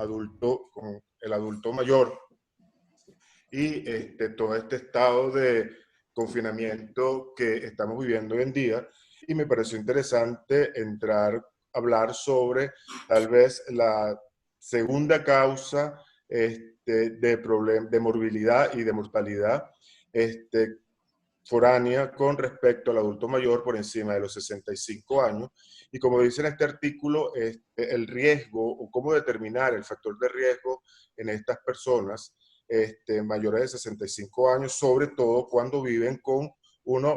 con el adulto mayor y todo este estado de confinamiento que estamos viviendo hoy en día. Y me pareció interesante hablar sobre tal vez la segunda causa de morbilidad y de mortalidad foránea con respecto al adulto mayor por encima de los 65 años. Y como dice en este artículo, el riesgo o cómo determinar el factor de riesgo en estas personas mayores de 65 años, sobre todo cuando viven con una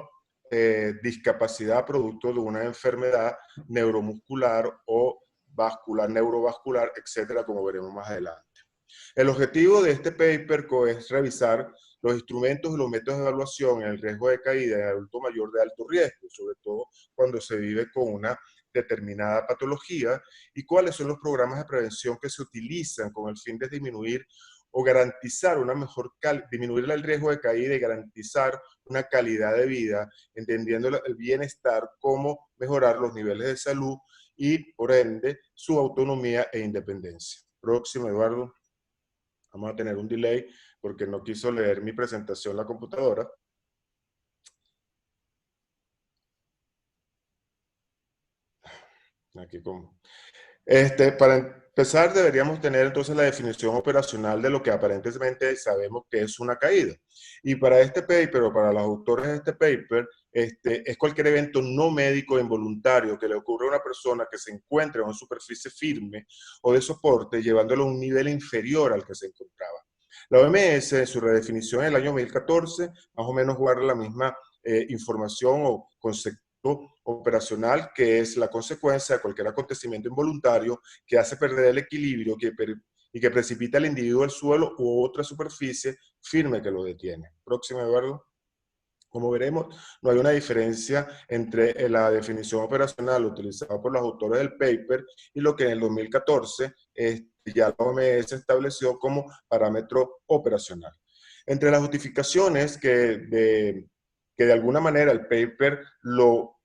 discapacidad producto de una enfermedad neuromuscular o vascular, neurovascular, etcétera, como veremos más adelante. El objetivo de este paper es revisar los instrumentos y los métodos de evaluación en el riesgo de caída en adulto mayor de alto riesgo, sobre todo cuando se vive con una determinada patología, y cuáles son los programas de prevención que se utilizan con el fin de disminuir o garantizar disminuir el riesgo de caída y garantizar una calidad de vida, entendiendo el bienestar como mejorar los niveles de salud y, por ende, su autonomía e independencia. Próximo, Eduardo. Vamos a tener un delay porque no quiso leer mi presentación la computadora. Aquí como. Para empezar, deberíamos tener entonces la definición operacional de lo que aparentemente sabemos que es una caída. Y para este paper, o para los autores de este paper, es cualquier evento no médico involuntario que le ocurra a una persona que se encuentre en una superficie firme o de soporte, llevándolo a un nivel inferior al que se encontraba. La OMS, en su redefinición en el año 2014, más o menos guarda la misma información o concepto operacional, que es la consecuencia de cualquier acontecimiento involuntario que hace perder el equilibrio y que precipita al individuo al suelo u otra superficie firme que lo detiene. Próximo, Eduardo. Como veremos, no hay una diferencia entre la definición operacional utilizada por los autores del paper y lo que en el 2014 ya la OMS estableció como parámetro operacional. Entre las justificaciones que de alguna manera el paper lo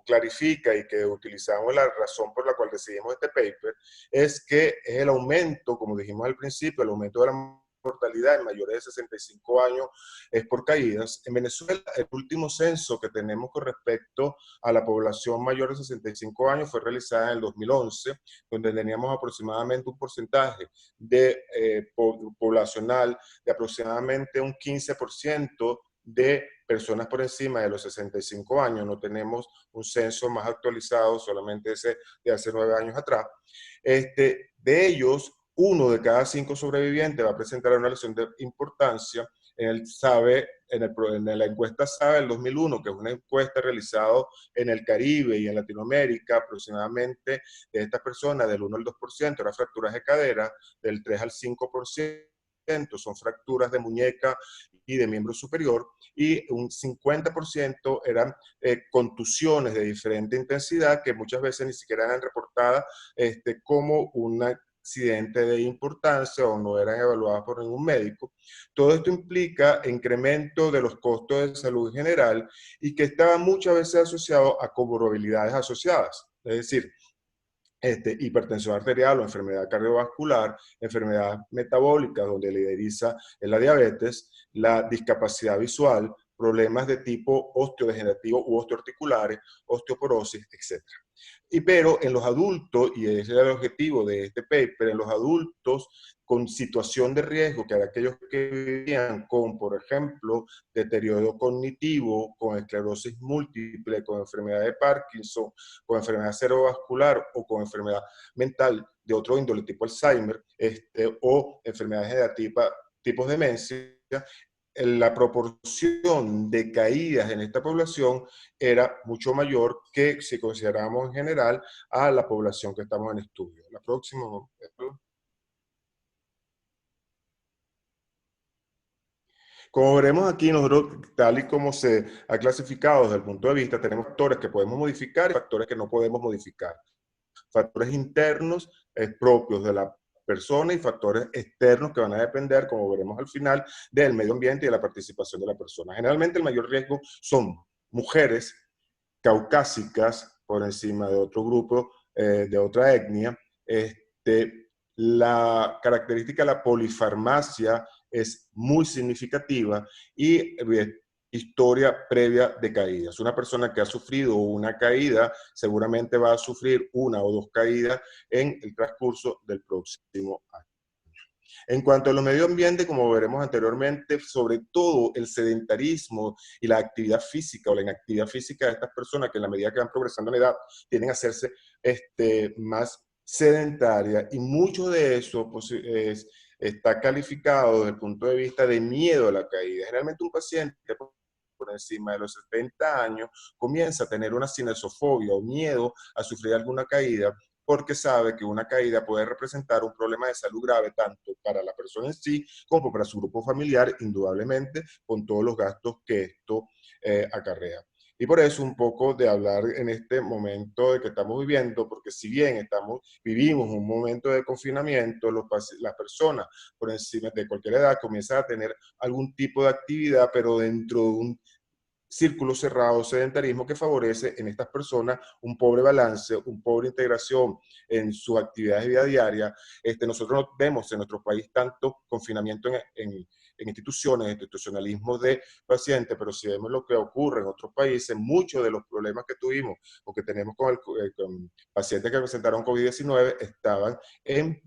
clarifica y que utilizamos la razón por la cual decidimos este paper, es que es el aumento, como dijimos al principio, el aumento de la mortalidad en mayores de 65 años es por caídas. En Venezuela, el último censo que tenemos con respecto a la población mayor de 65 años fue realizada en el 2011, donde teníamos aproximadamente un porcentaje poblacional de aproximadamente un 15% de personas por encima de los 65 años. No tenemos un censo más actualizado, solamente ese de hace 9 años atrás. De ellos, 1 de cada 5 sobrevivientes va a presentar una lesión de importancia. En la encuesta SABE del 2001, que es una encuesta realizada en el Caribe y en Latinoamérica, aproximadamente de estas personas, del 1 al 2% eran fracturas de cadera, del 3 al 5% son fracturas de muñeca y de miembro superior, y un 50% eran contusiones de diferente intensidad que muchas veces ni siquiera eran reportadas como un accidente de importancia o no eran evaluadas por ningún médico. Todo esto implica incremento de los costos de salud en general y que estaba muchas veces asociado a comorbilidades asociadas, es decir, hipertensión arterial o enfermedad cardiovascular, enfermedad metabólica donde lideriza en la diabetes, la discapacidad visual, problemas de tipo osteodegenerativo u osteoarticulares, osteoporosis, etc. Pero en los adultos, y ese era el objetivo de este paper, en los adultos con situación de riesgo, que eran aquellos que vivían con, por ejemplo, deterioro cognitivo, con esclerosis múltiple, con enfermedad de Parkinson, con enfermedad cerebrovascular o con enfermedad mental de otro índole tipo Alzheimer, o enfermedades generativas tipos de demencia, la proporción de caídas en esta población era mucho mayor que si consideramos en general a la población que estamos en estudio. La próxima. Como veremos aquí, nosotros, tal y como se ha clasificado desde el punto de vista, tenemos factores que podemos modificar y factores que no podemos modificar. Factores internos propios de la persona y factores externos que van a depender, como veremos al final, del medio ambiente y de la participación de la persona. Generalmente el mayor riesgo son mujeres caucásicas por encima de otro grupo, de otra etnia, La característica de la polifarmacia es muy significativa y historia previa de caídas. Una persona que ha sufrido una caída seguramente va a sufrir una o dos caídas en el transcurso del próximo año. En cuanto a los medio ambiente, como veremos anteriormente, sobre todo el sedentarismo y la actividad física o la inactividad física de estas personas que en la medida que van progresando en edad tienden a hacerse más sedentarias, y mucho de eso pues, está calificado desde el punto de vista de miedo a la caída. Generalmente un paciente por encima de los 70 años comienza a tener una cinesofobia o miedo a sufrir alguna caída, porque sabe que una caída puede representar un problema de salud grave tanto para la persona en sí como para su grupo familiar, indudablemente, con todos los gastos que esto acarrea. Y por eso un poco de hablar en este momento de que estamos viviendo, porque si bien vivimos un momento de confinamiento, las personas por encima de cualquier edad comienzan a tener algún tipo de actividad, pero dentro de un círculo cerrado, sedentarismo, que favorece en estas personas un pobre balance, un pobre integración en sus actividades de vida diaria. Nosotros no vemos en nuestro país tanto confinamiento en instituciones, institucionalismo de pacientes, pero si vemos lo que ocurre en otros países, muchos de los problemas que tuvimos o que tenemos con pacientes que presentaron COVID-19 estaban en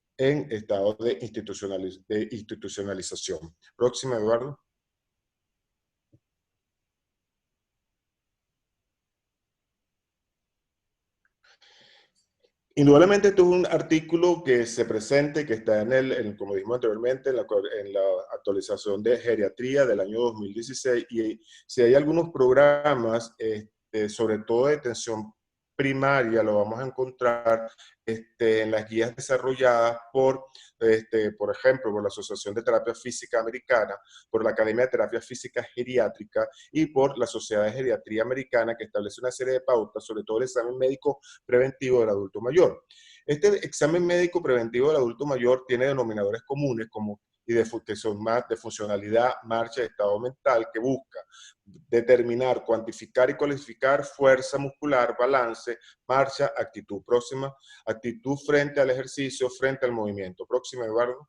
estado de institucionalización. Próxima, Eduardo. Indudablemente, esto es un artículo que se presente, que está como dijimos anteriormente, en la actualización de geriatría del año 2016, y si hay algunos programas, sobre todo de atención primaria, lo vamos a encontrar en las guías desarrolladas por ejemplo, por la Asociación de Terapia Física Americana, por la Academia de Terapia Física Geriátrica y por la Sociedad de Geriatría Americana, que establece una serie de pautas, sobre todo el examen médico preventivo del adulto mayor. Este examen médico preventivo del adulto mayor tiene denominadores comunes que son más de funcionalidad, marcha y estado mental, que busca determinar, cuantificar y cualificar fuerza muscular, balance, marcha, actitud. Próxima, actitud frente al ejercicio, frente al movimiento. Próxima, Eduardo.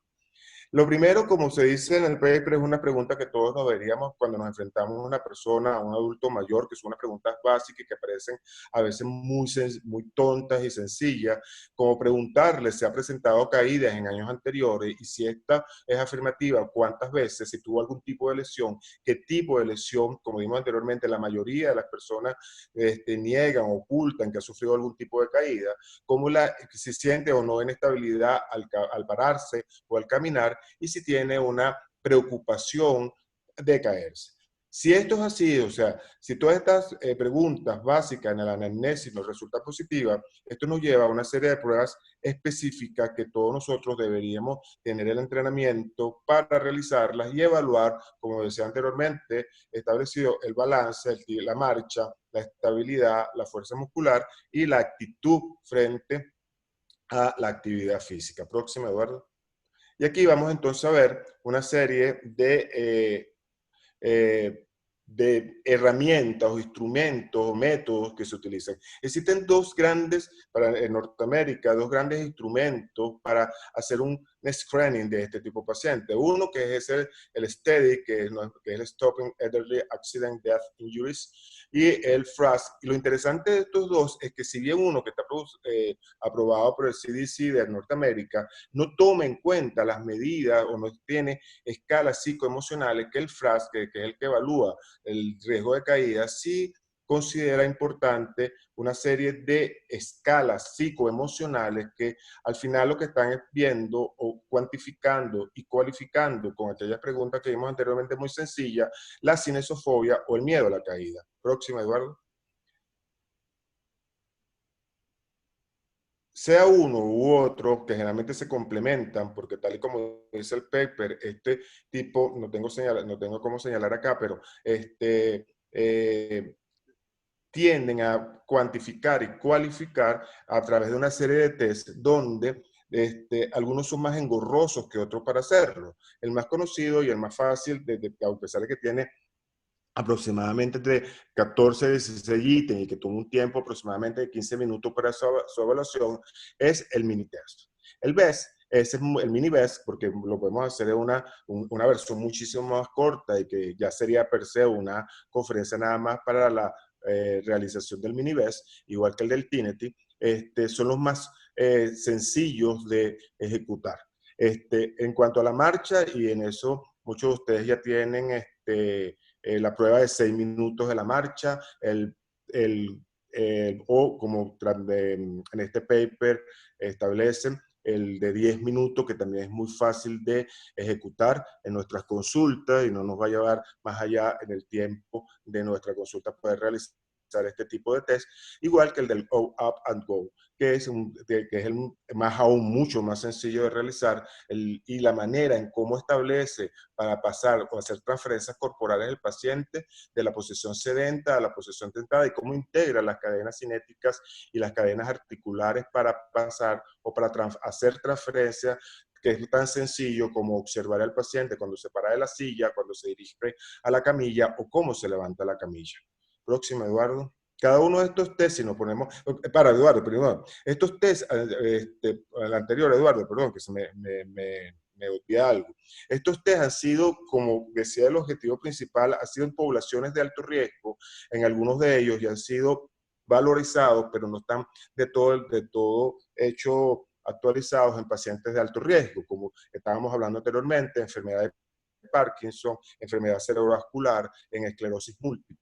Lo primero, como se dice en el paper, es una pregunta que todos nos deberíamos cuando nos enfrentamos a una persona, a un adulto mayor, que son unas preguntas básicas que parecen a veces muy tontas y sencillas, como preguntarle si ha presentado caídas en años anteriores y si esta es afirmativa, cuántas veces, si tuvo algún tipo de lesión, qué tipo de lesión. Como vimos anteriormente, la mayoría de las personas niegan, ocultan que ha sufrido algún tipo de caída, cómo si siente o no inestabilidad al pararse o al caminar, y si tiene una preocupación de caerse. Si esto es así, o sea, si todas estas preguntas básicas en el anamnesis nos resultan positivas, esto nos lleva a una serie de pruebas específicas que todos nosotros deberíamos tener el entrenamiento para realizarlas y evaluar, como decía anteriormente, establecido el balance, la marcha, la estabilidad, la fuerza muscular y la actitud frente a la actividad física. Próxima, Eduardo. Y aquí vamos entonces a ver una serie de herramientas o instrumentos o métodos que se utilizan. Existen en Norteamérica, dos grandes instrumentos para hacer un screening de este tipo de pacientes. Uno que es el STEDI, que es el Stopping Elderly Accident Death Injuries, y el FRAS. Y lo interesante de estos dos es que si bien uno que está aprobado por el CDC de Norteamérica no toma en cuenta las medidas o no tiene escalas psicoemocionales, que el FRAS, que es el que evalúa el riesgo de caída, sí considera importante una serie de escalas psicoemocionales que al final lo que están viendo o cuantificando y cualificando con aquellas preguntas que vimos anteriormente muy sencillas, la cinesofobia o el miedo a la caída. Próxima, Eduardo. Sea uno u otro, que generalmente se complementan, porque tal y como dice el paper, este tipo, no tengo cómo señalar acá, pero tienden a cuantificar y cualificar a través de una serie de test donde algunos son más engorrosos que otros para hacerlo. El más conocido y el más fácil, a pesar de que tiene aproximadamente entre 14 y 16 ítems y que toma un tiempo aproximadamente de 15 minutos para su evaluación, es el mini test. El BEST, ese es el mini BEST, porque lo podemos hacer en una versión muchísimo más corta y que ya sería per se una conferencia nada más para la realización del mini BEST, igual que el del TINETI. Son los más sencillos de ejecutar. En cuanto a la marcha, y en eso muchos de ustedes ya tienen la prueba de 6 minutos de la marcha, o como en este paper establecen, el de 10 minutos, que también es muy fácil de ejecutar en nuestras consultas y no nos va a llevar más allá en el tiempo de nuestra consulta poder realizar este tipo de test, igual que el del Go Up and Go, que es el más aún mucho más sencillo de realizar, y la manera en cómo establece para pasar o hacer transferencias corporales del paciente de la posición sedenta a la posición tentada y cómo integra las cadenas cinéticas y las cadenas articulares para pasar o para hacer transferencias, que es tan sencillo como observar al paciente cuando se para de la silla, cuando se dirige a la camilla o cómo se levanta la camilla. Próximo, Eduardo. Cada uno de estos test, si nos ponemos, para Eduardo, primero, estos test, el anterior, Eduardo, perdón, que se me olvidé algo. Estos test han sido, como decía, el objetivo principal, ha sido en poblaciones de alto riesgo, en algunos de ellos ya han sido valorizados, pero no están de todo hecho actualizados en pacientes de alto riesgo, como estábamos hablando anteriormente, enfermedad de Parkinson, enfermedad cerebrovascular, en esclerosis múltiple,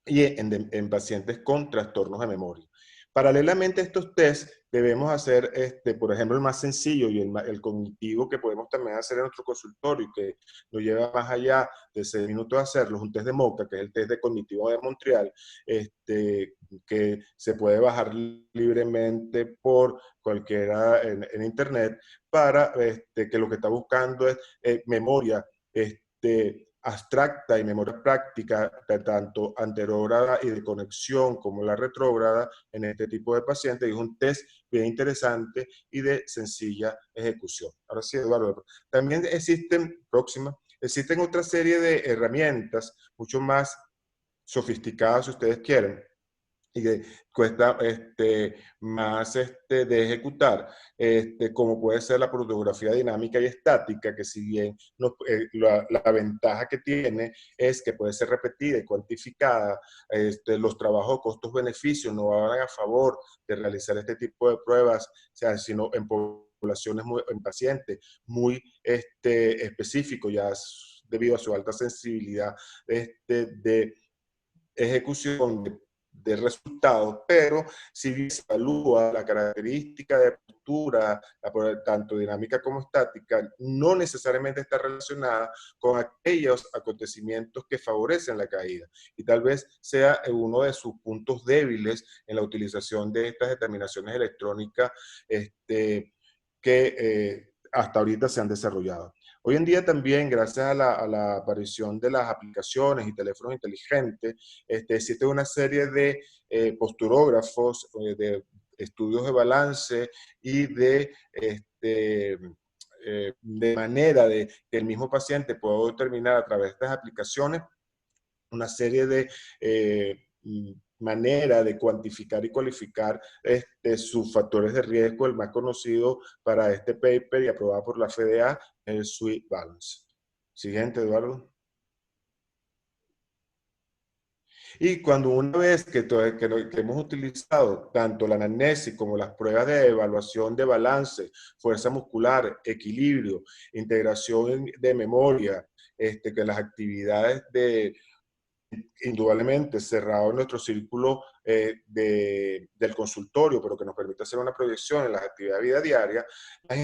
y en pacientes con trastornos de memoria. Paralelamente a estos test, debemos hacer, por ejemplo, el más sencillo y el cognitivo que podemos también hacer en nuestro consultorio, que nos lleva más allá de 6 minutos de hacerlo, es un test de MoCA, que es el test de cognitivo de Montreal, que se puede bajar libremente por cualquiera en internet, para que lo que está buscando es memoria abstracta y memoria práctica, tanto anterógrada y de conexión como la retrógrada en este tipo de pacientes. Y es un test bien interesante y de sencilla ejecución. Ahora sí, Eduardo. También existen otra serie de herramientas mucho más sofisticadas, si ustedes quieren, y que cuesta más de ejecutar, como puede ser la fotografía dinámica y estática, que si bien la ventaja que tiene es que puede ser repetida y cuantificada, los trabajos costos-beneficios no van a favor de realizar este tipo de pruebas, o sea, sino en poblaciones, en pacientes muy específicos, ya debido a su alta sensibilidad de ejecución de resultados, pero si bien se evalúa la característica de postura, tanto dinámica como estática, no necesariamente está relacionada con aquellos acontecimientos que favorecen la caída. Y tal vez sea uno de sus puntos débiles en la utilización de estas determinaciones electrónicas que hasta ahorita se han desarrollado. Hoy en día también, gracias a la aparición de las aplicaciones y teléfonos inteligentes, existe una serie de posturógrafos, de estudios de balance y de manera de que el mismo paciente pueda determinar a través de estas aplicaciones una serie de manera de cuantificar y cualificar sus factores de riesgo. El más conocido para este paper y aprobado por la FDA es el Sweet Balance. Siguiente, Eduardo. Y cuando una vez que hemos utilizado tanto la anamnesis como las pruebas de evaluación de balance, fuerza muscular, equilibrio, integración de memoria, que las actividades indudablemente cerrado en nuestro círculo del consultorio, pero que nos permite hacer una proyección en las actividades de vida diaria, las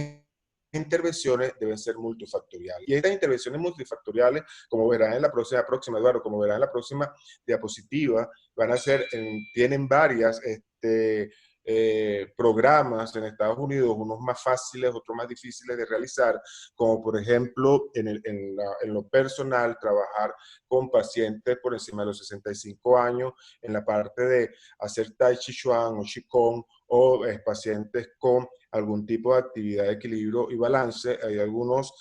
intervenciones deben ser multifactoriales. Y estas intervenciones multifactoriales, como verán en la próxima, Eduardo, como verán en la próxima diapositiva, van a ser, tienen varias programas en Estados Unidos, unos más fáciles, otros más difíciles de realizar, como por ejemplo, en lo personal, trabajar con pacientes por encima de los 65 años, en la parte de hacer Tai Chi Chuan o Qigong, o pacientes con algún tipo de actividad de equilibrio y balance. Hay algunos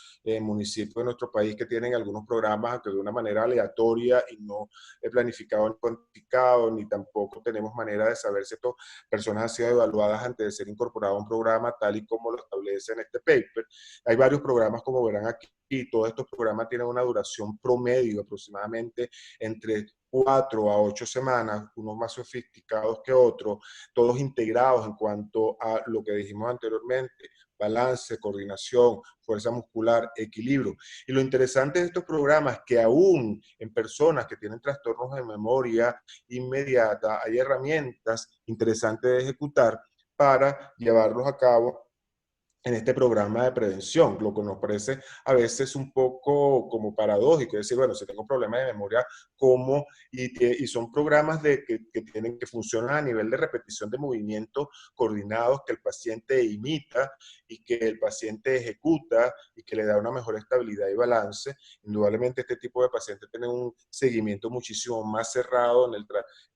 municipios de nuestro país que tienen algunos programas, aunque de una manera aleatoria y no planificado ni cuantificado, ni tampoco tenemos manera de saber si estas personas han sido evaluadas antes de ser incorporadas a un programa tal y como lo establece en este paper. Hay varios programas, como verán aquí, y todos estos programas tienen una duración promedio aproximadamente entre 4 a 8 semanas, unos más sofisticados que otros, todos integrados en cuanto a lo que dijimos anteriormente: balance, coordinación, fuerza muscular, equilibrio. Y lo interesante de estos programas es que aún en personas que tienen trastornos de memoria inmediata, hay herramientas interesantes de ejecutar para llevarlos a cabo en este programa de prevención, lo que nos parece a veces un poco como paradójico, es decir, bueno, si tengo problemas de memoria, ¿cómo? Y son programas que tienen que funcionar a nivel de repetición de movimientos coordinados que el paciente imita y que el paciente ejecuta y que le da una mejor estabilidad y balance. Indudablemente este tipo de pacientes tienen un seguimiento muchísimo más cerrado en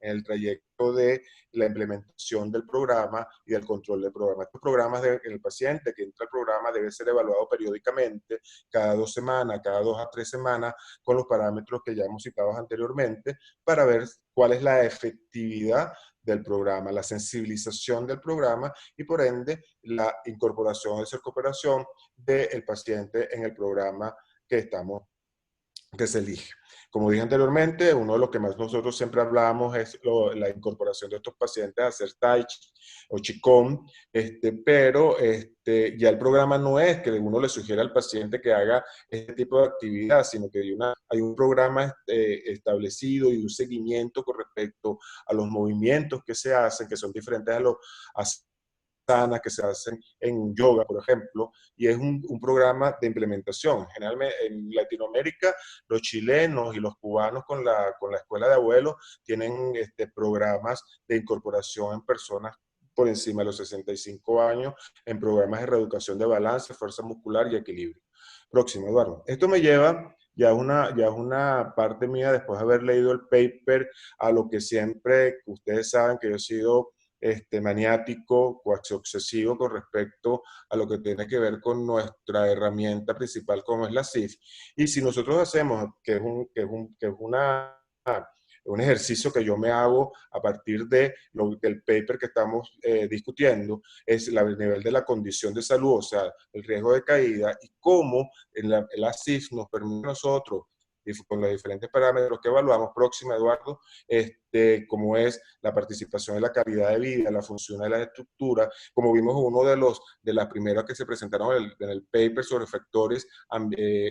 el trayecto de la implementación del programa y del control del programa. Estos programas, el paciente que entra al programa debe ser evaluado periódicamente, cada 2 semanas, cada 2 a 3 semanas, con los parámetros que ya hemos citado anteriormente, para ver cuál es la efectividad del programa, la sensibilización del programa y por ende la incorporación de esa cooperación del paciente en el programa que se elige. Como dije anteriormente, uno de los que más nosotros siempre hablamos es la incorporación de estos pacientes a hacer Tai Chi o Qigong, pero ya el programa no es que uno le sugiera al paciente que haga este tipo de actividad, sino que hay un programa establecido y un seguimiento con respecto a los movimientos que se hacen, que son diferentes a los sanas que se hacen en yoga, por ejemplo, y es un programa de implementación. Generalmente en Latinoamérica, los chilenos y los cubanos con la escuela de abuelos tienen programas de incorporación en personas por encima de los 65 años, en programas de reeducación de balance, fuerza muscular y equilibrio. Próximo, Eduardo. Esto me lleva ya es una parte mía, después de haber leído el paper, a lo que siempre, ustedes saben que yo he sido maniático o obsesivo con respecto a lo que tiene que ver con nuestra herramienta principal, como es la CIF. Y si nosotros hacemos, que es un ejercicio que yo me hago a partir del paper que estamos discutiendo, es el nivel de la condición de salud, o sea, el riesgo de caída, y cómo la CIF nos permite a nosotros, y con los diferentes parámetros que evaluamos. Próxima, Eduardo, como es la participación de la calidad de vida, la función de la estructura, como vimos uno de las primeras que se presentaron en el paper sobre factores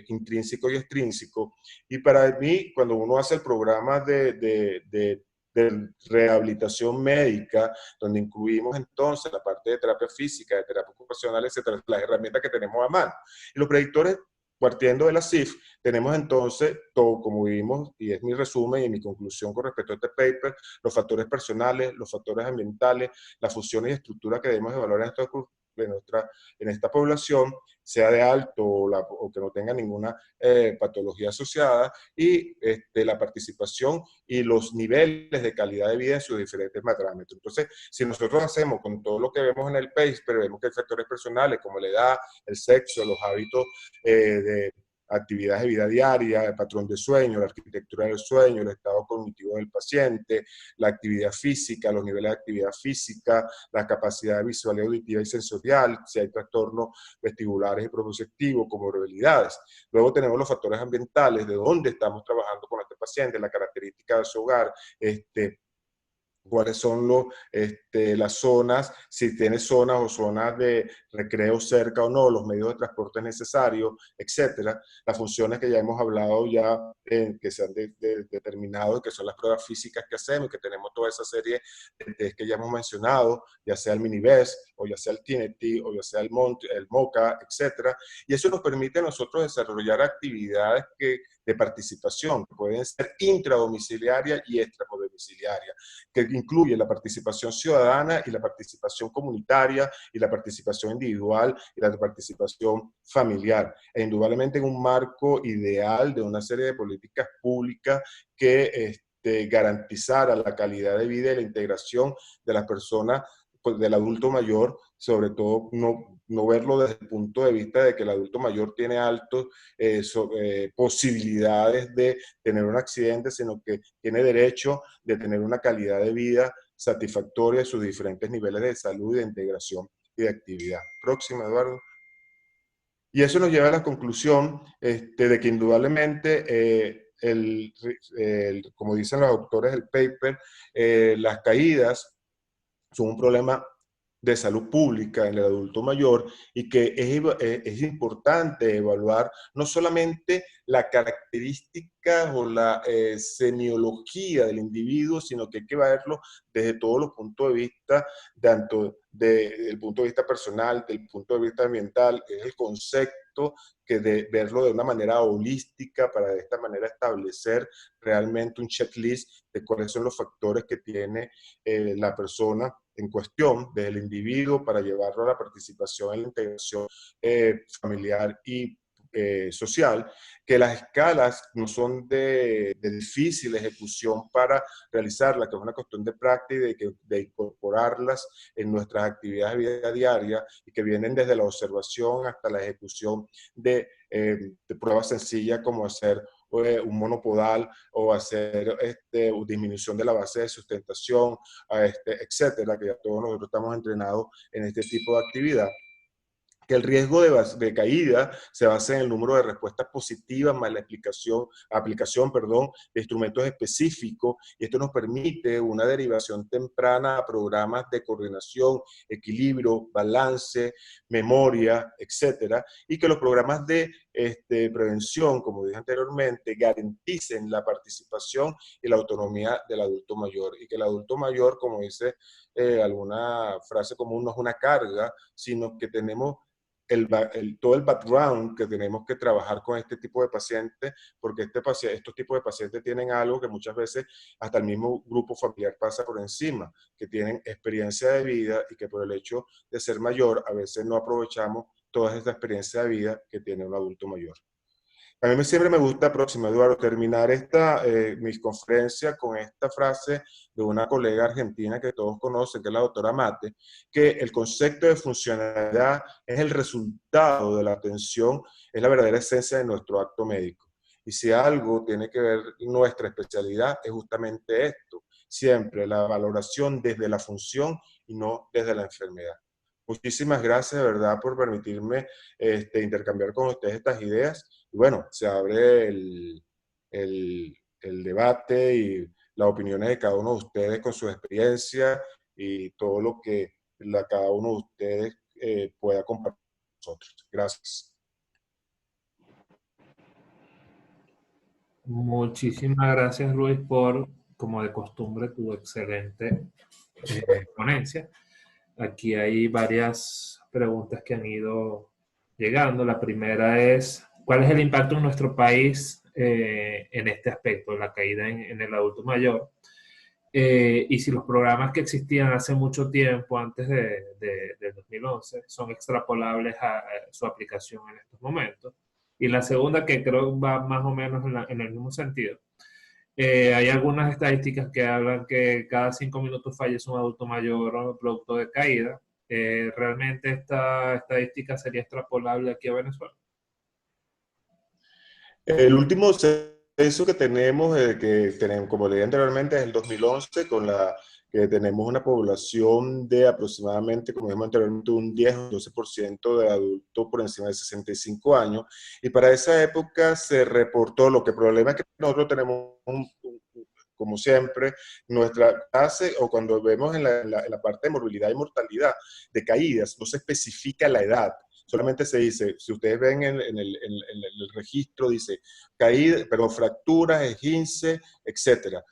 intrínsecos y extrínsecos. Y para mí, cuando uno hace el programa de rehabilitación médica, donde incluimos entonces la parte de terapia física, de terapia ocupacional, etcétera, las herramientas que tenemos a mano. Y los predictores, partiendo de la CIF, tenemos entonces todo, como vimos, y es mi resumen y mi conclusión con respecto a este paper: los factores personales, los factores ambientales, las funciones y estructuras que debemos evaluar en esta población, sea de alto o que no tenga ninguna patología asociada, y la participación y los niveles de calidad de vida en sus diferentes parámetros. Entonces, si nosotros hacemos con todo lo que vemos en el paper, vemos que hay factores personales como la edad, el sexo, los hábitos de actividades de vida diaria, el patrón de sueño, la arquitectura del sueño, el estado cognitivo del paciente, la actividad física, los niveles de actividad física, la capacidad visual, auditiva y sensorial, si hay trastornos vestibulares y propioceptivos, comorbilidades. Luego tenemos los factores ambientales, de dónde estamos trabajando con este paciente, la característica de su hogar, cuáles son las zonas, si tiene zonas o zonas de recreo cerca o no, los medios de transporte necesarios, etcétera. Las funciones que ya hemos hablado ya, que se han determinado, que son las pruebas físicas que hacemos, que tenemos toda esa serie de test que ya hemos mencionado, ya sea el Minibest, o ya sea el TINETI, o ya sea el MOCA, etcétera. Y eso nos permite a nosotros desarrollar actividades de participación, que pueden ser intradomiciliarias y extradomiciliarias, que incluye la participación ciudadana y la participación comunitaria y la participación individual y la participación familiar. E indudablemente en un marco ideal de una serie de políticas públicas que garantizara la calidad de vida y la integración de las personas pues, del adulto mayor, sobre todo no verlo desde el punto de vista de que el adulto mayor tiene altas posibilidades de tener un accidente, sino que tiene derecho de tener una calidad de vida satisfactoria en sus diferentes niveles de salud, de integración y de actividad. Próxima, Eduardo. Y eso nos lleva a la conclusión de que indudablemente, como dicen los autores del paper, las caídas son un problema de salud pública en el adulto mayor y que es importante evaluar no solamente la característica o la semiología del individuo, sino que hay que verlo desde todos los puntos de vista, tanto desde el punto de vista personal, del punto de vista ambiental, es el concepto que de verlo de una manera holística para de esta manera establecer realmente un checklist de cuáles son los factores que tiene la persona en cuestión, desde el individuo, para llevarlo a la participación en la integración familiar y social, que las escalas no son de difícil ejecución para realizarlas, que es una cuestión de práctica y de incorporarlas en nuestras actividades de vida diaria y que vienen desde la observación hasta la ejecución de pruebas sencillas como hacer un monopodal o hacer disminución de la base de sustentación, etcétera, que ya todos nosotros estamos entrenados en este tipo de actividad. Que el riesgo de caída se basa en el número de respuestas positivas más la aplicación de instrumentos específicos, y esto nos permite una derivación temprana a programas de coordinación, equilibrio, balance, memoria, etcétera, y que los programas de prevención, como dije anteriormente, garanticen la participación y la autonomía del adulto mayor, y que el adulto mayor, como dice alguna frase común, no es una carga, sino que tenemos todo el background que tenemos que trabajar con este tipo de pacientes, porque estos tipos de pacientes tienen algo que muchas veces hasta el mismo grupo familiar pasa por encima, que tienen experiencia de vida y que por el hecho de ser mayor a veces no aprovechamos toda esta experiencia de vida que tiene un adulto mayor. A mí siempre me gusta, próximo Eduardo, terminar mi conferencia con esta frase de una colega argentina que todos conocen, que es la doctora Mate, que el concepto de funcionalidad es el resultado de la atención, es la verdadera esencia de nuestro acto médico. Y si algo tiene que ver nuestra especialidad, es justamente esto, siempre la valoración desde la función y no desde la enfermedad. Muchísimas gracias, de verdad, por permitirme intercambiar con ustedes estas ideas. Y bueno, se abre el debate y las opiniones de cada uno de ustedes con su experiencia y todo lo que cada uno de ustedes pueda compartir con nosotros. Gracias. Muchísimas gracias, Luis, por, como de costumbre, tu excelente ponencia. Aquí hay varias preguntas que han ido llegando. La primera es, ¿cuál es el impacto en nuestro país en este aspecto, la caída en el adulto mayor? Y si los programas que existían hace mucho tiempo, antes del 2011, son extrapolables a su aplicación en estos momentos. Y la segunda, que creo va más o menos en el mismo sentido. Hay algunas estadísticas que hablan que cada 5 minutos fallece un adulto mayor producto de caída. ¿Realmente esta estadística sería extrapolable aquí a Venezuela? El último censo que tenemos, como le dije anteriormente, es el 2011, que tenemos una población de aproximadamente, como dijimos anteriormente, un 10 o 12% de adultos por encima de 65 años. Y para esa época se reportó, lo que el problema es que nosotros tenemos como siempre, nuestra tasa, o cuando vemos en la parte de morbilidad y mortalidad de caídas, no se especifica la edad. Solamente se dice, si ustedes ven en el registro, dice caída, pero fracturas, esguince, etcétera.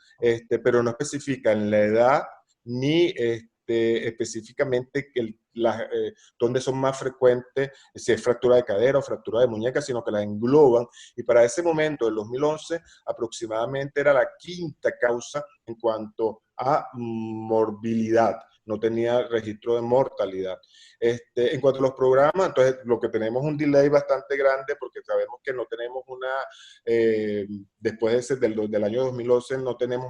Pero no especifican la edad ni específicamente dónde son más frecuentes, si es fractura de cadera o fractura de muñeca, sino que las engloban. Y para ese momento, en 2011, aproximadamente era la quinta causa en cuanto a morbilidad. No tenía registro de mortalidad. En cuanto a los programas, entonces lo que tenemos un delay bastante grande porque sabemos que no tenemos después del año 2011 no tenemos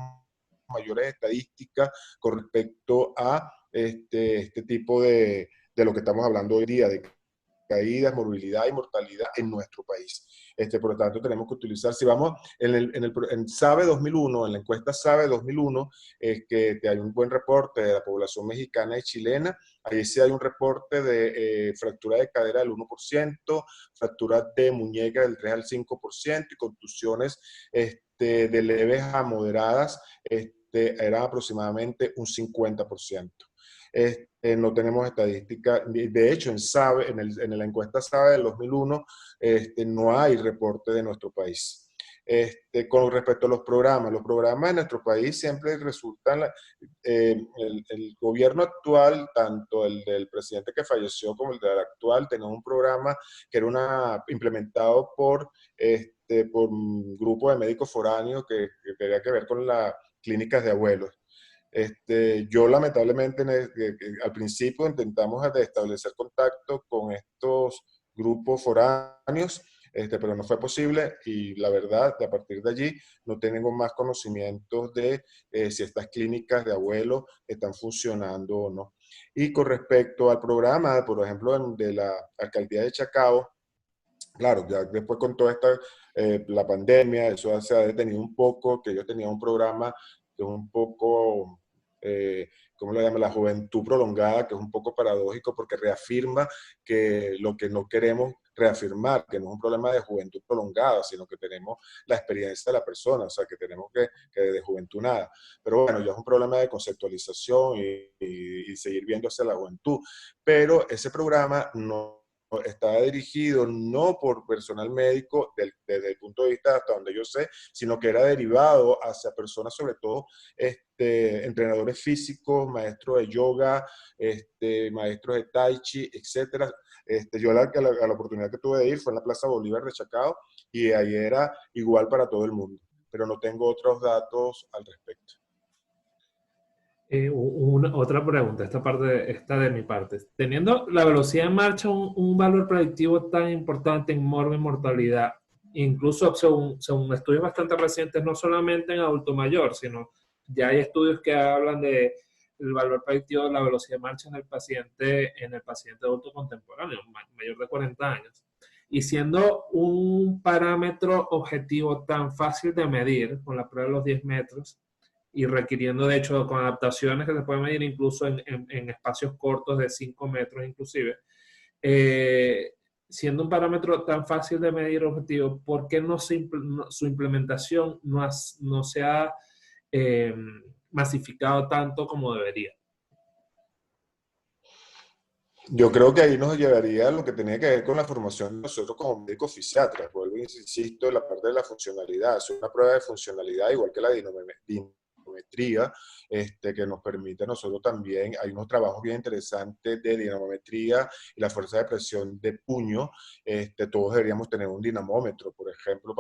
mayores estadísticas con respecto a este tipo de lo que estamos hablando hoy día, de caídas, morbilidad y mortalidad en nuestro país. Por lo tanto, tenemos que utilizar, si vamos en SABE 2001, en la encuesta SABE 2001, es que hay un buen reporte de la población mexicana y chilena. Ahí sí hay un reporte de fractura de cadera del 1%, fractura de muñeca del 3 al 5% y contusiones de leves a moderadas eran aproximadamente un 50%. No tenemos estadísticas, de hecho en SABE, en la encuesta SABE del 2001, no hay reporte de nuestro país. Con respecto a los programas en nuestro país siempre resultan, el gobierno actual, tanto el del presidente que falleció como el del actual, tenía un programa que era implementado por un grupo de médicos foráneos que tenía que ver con las clínicas de abuelos. Yo lamentablemente al principio intentamos establecer contacto con estos grupos foráneos, pero no fue posible y la verdad, a partir de allí no tenemos más conocimientos de si estas clínicas de abuelos están funcionando o no. Y con respecto al programa, por ejemplo, de la alcaldía de Chacao, claro, ya después con toda la pandemia, eso se ha detenido un poco, que yo tenía un programa que es un poco, ¿cómo lo llaman? La juventud prolongada, que es un poco paradójico porque reafirma que lo que no queremos reafirmar, que no es un problema de juventud prolongada, sino que tenemos la experiencia de la persona, o sea, que tenemos que de juventud nada. Pero bueno, ya es un problema de conceptualización y seguir viendo hacia la juventud. Pero ese programa no está dirigido no por personal médico desde el punto de vista hasta donde yo sé, sino que era derivado hacia personas, sobre todo entrenadores físicos, maestros de yoga, maestros de tai chi, etcétera. Yo la oportunidad que tuve de ir fue en la Plaza Bolívar de Chacao y ahí era igual para todo el mundo, pero no tengo otros datos al respecto. Otra pregunta, esta de mi parte. Teniendo la velocidad de marcha un valor predictivo tan importante en morbo y mortalidad, incluso según estudios bastante recientes, no solamente en adulto mayor, sino ya hay estudios que hablan de el valor predictivo de la velocidad de marcha en el paciente adulto contemporáneo, mayor de 40 años. Y siendo un parámetro objetivo tan fácil de medir con la prueba de los 10 metros, y requiriendo de hecho con adaptaciones que se pueden medir incluso en espacios cortos de 5 metros inclusive, eh, siendo un parámetro tan fácil de medir objetivo, ¿por qué su implementación no se ha eh, masificado tanto como debería? Yo creo que ahí nos llevaría a lo que tenía que ver con la formación de nosotros como médicos fisiatras. Vuelvo e insisto en la parte de la funcionalidad. Es una prueba de funcionalidad, igual que la dinamometría, que nos permite a nosotros también, hay unos trabajos bien interesantes de dinamometría y la fuerza de presión de puño. Todos deberíamos tener un dinamómetro, por ejemplo,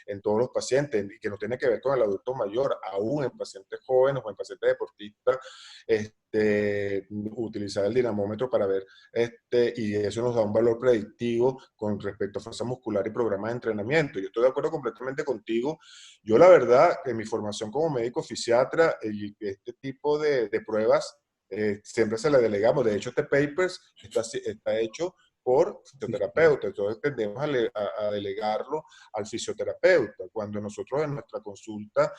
en todos los pacientes, y que no tiene que ver con el adulto mayor, aún en pacientes jóvenes o en pacientes deportistas, utilizar el dinamómetro para ver, y eso nos da un valor predictivo con respecto a fuerza muscular y programas de entrenamiento. Yo estoy de acuerdo completamente contigo. Yo la verdad, en mi formación como médico fisiatra, y este tipo de pruebas siempre se le delegamos. De hecho, este papers está hecho por fisioterapeutas, entonces tendemos a delegarlo al fisioterapeuta, cuando nosotros en nuestra consulta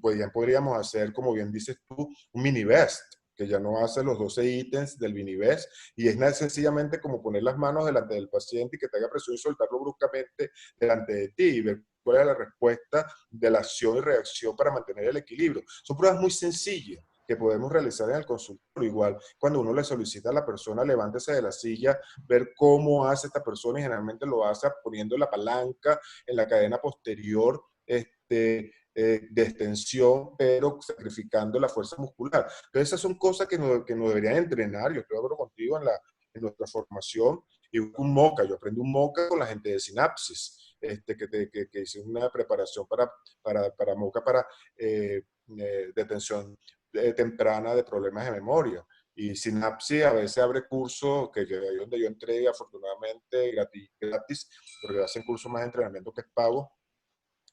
pues ya podríamos hacer, como bien dices tú, un mini best, que ya no hace los 12 ítems del mini best, y es sencillamente como poner las manos delante del paciente y que te haga presión y soltarlo bruscamente delante de ti y ver cuál es la respuesta de la acción y reacción para mantener el equilibrio. Son pruebas muy sencillas que podemos realizar en el consultorio. Igual, cuando uno le solicita a la persona, levántese de la silla, ver cómo hace esta persona, y generalmente lo hace poniendo la palanca en la cadena posterior de extensión, pero sacrificando la fuerza muscular. Entonces, esas son cosas que nos deberían entrenar. Yo estoy de acuerdo contigo en nuestra formación. Y un MOCA, yo aprendí un MOCA con la gente de Sinapsis, que hice una preparación para MOCA, para detención temprana de problemas de memoria. Y Sinapsis a veces abre cursos, que ahí donde yo entré afortunadamente gratis, porque hacen cursos más de entrenamiento que es pago,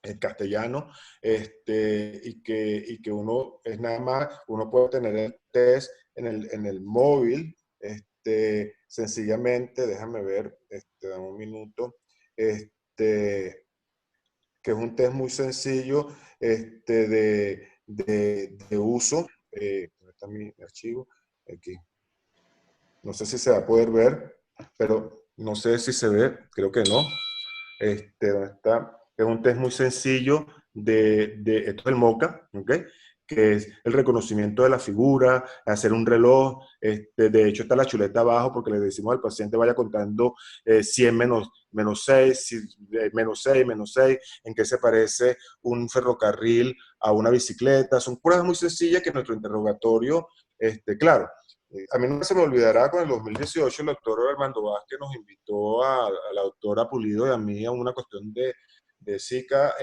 en castellano, y que uno es nada más, uno puede tener el test en el móvil, sencillamente, déjame ver, dame un minuto, que es un test muy sencillo de uso. ¿Dónde está mi archivo? Aquí. No sé si se va a poder ver, pero no sé si se ve, creo que no. ¿Dónde está? Es un test muy sencillo esto es el MoCA, ¿ok? Que es el reconocimiento de la figura, hacer un reloj. De hecho, está la chuleta abajo porque le decimos al paciente vaya contando 100 menos 6, menos 6, menos 6, en qué se parece un ferrocarril a una bicicleta. Son pruebas muy sencillas que nuestro interrogatorio, claro, a mí no se me olvidará con el 2018 el doctor Armando Vázquez nos invitó a la doctora Pulido y a mí a una cuestión de Zika,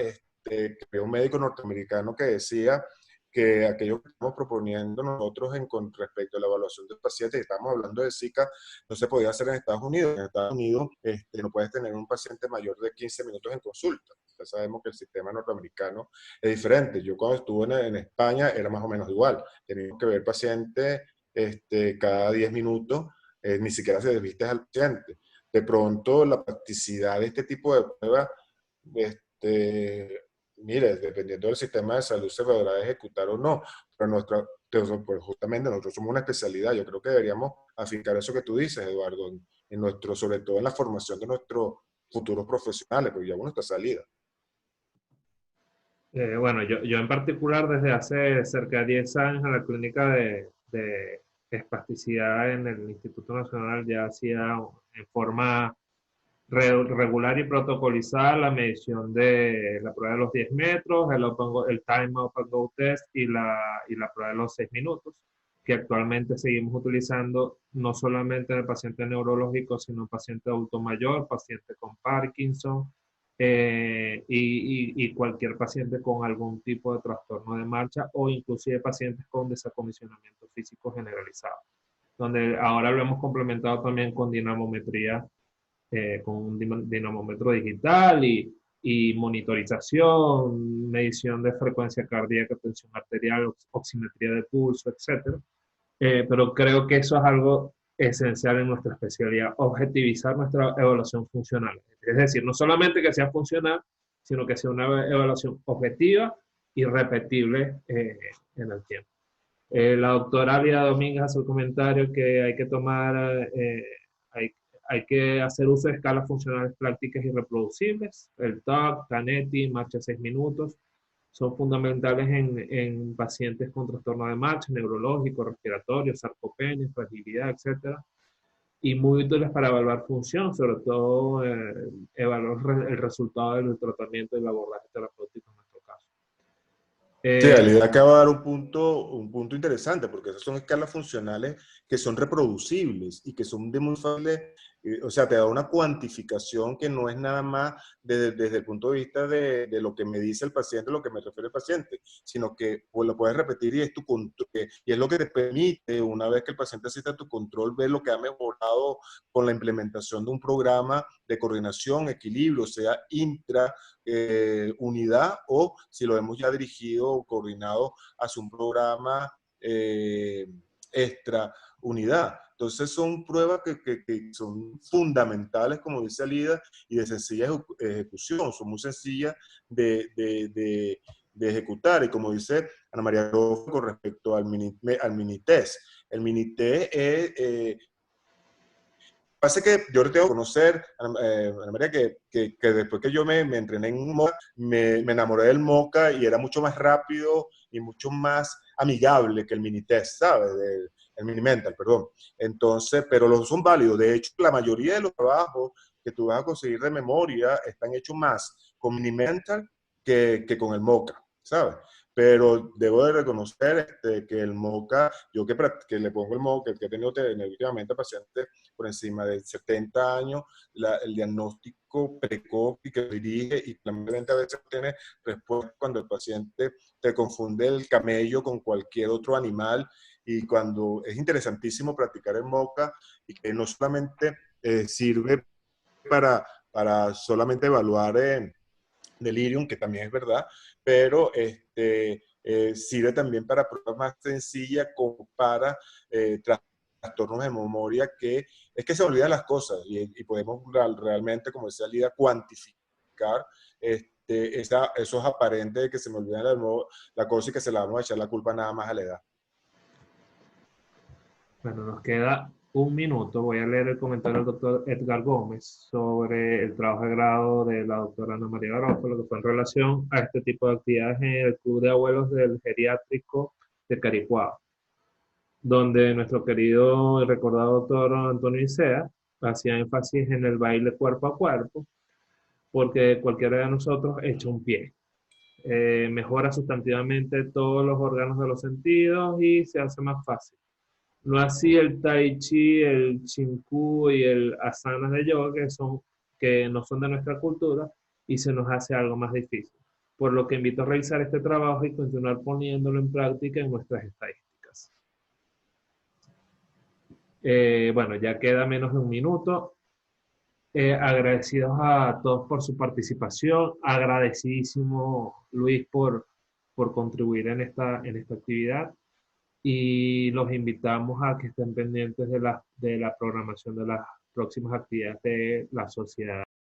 que era un médico norteamericano que decía que aquello que estamos proponiendo nosotros con respecto a la evaluación del paciente, y estamos hablando de Zika, no se podía hacer en Estados Unidos. En Estados Unidos no puedes tener un paciente mayor de 15 minutos en consulta. Ya sabemos que el sistema norteamericano es diferente. Yo cuando estuve en España era más o menos igual. Teníamos que ver pacientes cada 10 minutos, ni siquiera se desviste al paciente. De pronto, la practicidad de este tipo de pruebas, mire, dependiendo del sistema de salud, se podrá ejecutar o no, pero pues justamente nosotros somos una especialidad. Yo creo que deberíamos afincar eso que tú dices, Eduardo, sobre todo en la formación de nuestros futuros profesionales, porque ya uno está salida. Bueno, yo en particular desde hace cerca de 10 años en la clínica de espasticidad en el Instituto Nacional ya hacía en forma regular y protocolizada la medición de la prueba de los 10 metros, el Time Open Go Test y la prueba de los 6 minutos, que actualmente seguimos utilizando no solamente en el paciente neurológico, sino en paciente adulto mayor, paciente con Parkinson, y cualquier paciente con algún tipo de trastorno de marcha o inclusive pacientes con desacondicionamiento físico generalizado, donde ahora lo hemos complementado también con dinamometría, con un dinamómetro digital y monitorización, medición de frecuencia cardíaca, tensión arterial, oximetría de pulso, etcétera. Pero creo que eso es algo esencial en nuestra especialidad, objetivizar nuestra evaluación funcional. Es decir, no solamente que sea funcional, sino que sea una evaluación objetiva y repetible en el tiempo. La doctora Alia Domínguez hace el comentario que hay que tomar, hay, hay que hacer uso de escalas funcionales prácticas y reproducibles. El TOC, Canetti, marcha 6 minutos, son fundamentales en pacientes con trastorno de marcha, neurológico, respiratorio, sarcopenia, fragilidad, etcétera, y muy útiles para evaluar función, sobre todo evaluar el resultado del tratamiento y el abordaje terapéutico en nuestro caso. Sí, la idea acaba de dar un punto interesante, porque esas son escalas funcionales que son reproducibles y que son de muy fácil, o sea, te da una cuantificación que no es nada más desde el punto de vista de lo que me dice el paciente, lo que me refiere el paciente, sino que pues, lo puedes repetir y es, y es lo que te permite, una vez que el paciente asiste a tu control, ver lo que ha mejorado con la implementación de un programa de coordinación, equilibrio, sea intra unidad, o si lo hemos ya dirigido o coordinado hacia un programa extra unidad. Entonces son pruebas que son fundamentales, como dice Alida, y de sencilla ejecución, son muy sencillas de ejecutar. Y como dice Ana María con respecto al mini test, el mini test es pasa que yo te tengo que conocer, Ana María, que después que yo me entrené en Moca, me enamoré del Moca y era mucho más rápido y mucho más amigable que el mini test, ¿sabes? El mini mental, perdón. Entonces, pero los dos son válidos. De hecho, la mayoría de los trabajos que tú vas a conseguir de memoria están hechos más con mini mental que con el Moca, ¿sabes? Pero debo de reconocer que el MoCA, yo que le pongo el MoCA, que he tenido últimamente pacientes por encima de 70 años, el diagnóstico precoz y que dirige, y lamentablemente a veces tiene respuesta cuando el paciente te confunde el camello con cualquier otro animal, y cuando es interesantísimo practicar el MoCA, y que no solamente sirve para solamente evaluar delirium, que también es verdad, pero sirve también para pruebas más sencillas como para trastornos de memoria, que es que se olvidan las cosas y podemos realmente, como decía Lida, cuantificar esos aparentes de que se me olvidan la cosa y que se la vamos a echar la culpa nada más a la edad. Bueno, nos queda un minuto. Voy a leer el comentario del doctor Edgar Gómez sobre el trabajo de grado de la doctora Ana María Garoto, lo que fue en relación a este tipo de actividades en el Club de Abuelos del Geriátrico de Caricuao, donde nuestro querido y recordado doctor Antonio Isea hacía énfasis en el baile cuerpo a cuerpo, porque cualquiera de nosotros echa un pie. Mejora sustantivamente todos los órganos de los sentidos y se hace más fácil. No así el tai chi, el chinku y el asana de yoga, que no son de nuestra cultura y se nos hace algo más difícil. Por lo que invito a realizar este trabajo y continuar poniéndolo en práctica en nuestras estadísticas. Bueno, ya queda menos de un minuto. Agradecidos a todos por su participación. Agradecidísimo, Luis, por contribuir en esta actividad. Y los invitamos a que estén pendientes de la programación de las próximas actividades de la sociedad.